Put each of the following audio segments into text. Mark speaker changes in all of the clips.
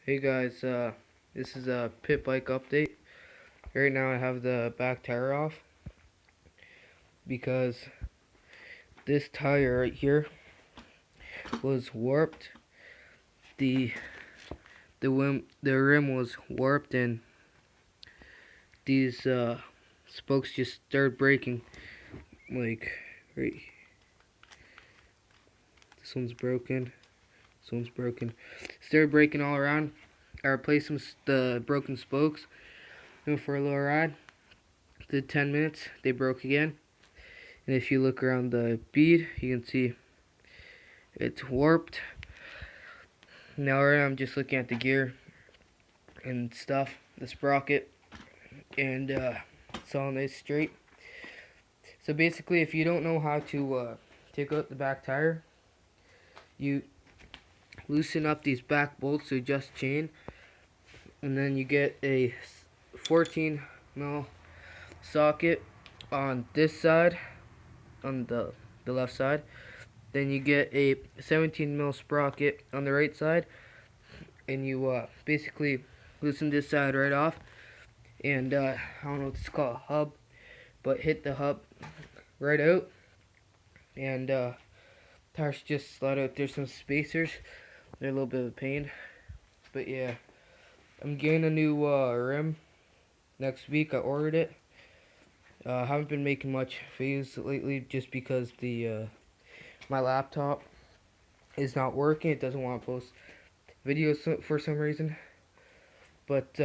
Speaker 1: Hey guys, this is a pit bike update. Right now I have the back tire off because this tire right here was warped. The rim was warped and these spokes just started breaking. Like right, this one's broken. This one's broken. Started breaking all around. I replaced the broken spokes. Went for a little ride. Did 10 minutes. They broke again. And if you look around the bead, you can see it's warped. Now right now I'm just looking at the gear and stuff, the sprocket, and it's all nice straight. So basically, if you don't know how to take out the back tire, you loosen up these back bolts to adjust chain, and then you get a 14 mil socket on this side, on the left side. Then you get a 17 mil sprocket on the right side, and you basically loosen this side right off, and I don't know what it's called, hub, but hit the hub right out, and tires just slide out. There's some spacers, they're a little bit of a pain, but yeah, I'm getting a new rim next week. I ordered it. Haven't been making much videos lately just because the my laptop is not working. It doesn't want to post videos for some reason, but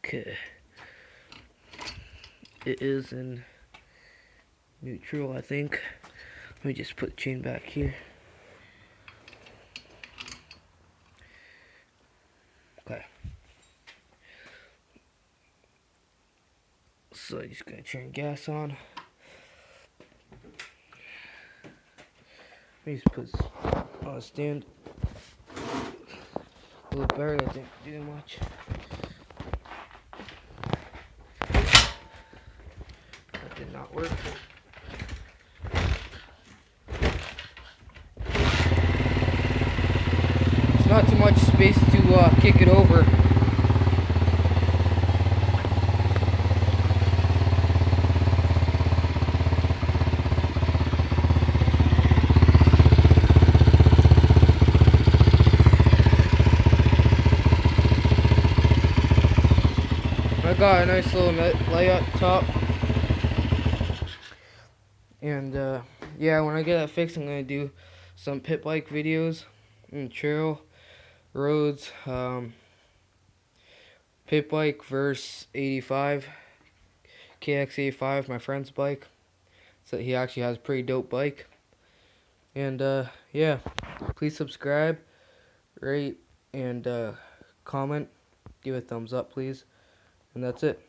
Speaker 1: okay, it is in neutral, I think. Let me just put the chain back here. Okay, so I'm just gonna turn gas on. Let me just put this on a stand. A little better, that didn't do much. That did not work. It's not too much space to kick it over. I got a nice little layout top, and yeah, when I get that fixed, I'm gonna do some pit bike videos and trail roads. Pit bike verse 85 KX85, my friend's bike. So he actually has a pretty dope bike. And yeah, please subscribe, rate, and comment. Give a thumbs up, please. And that's it.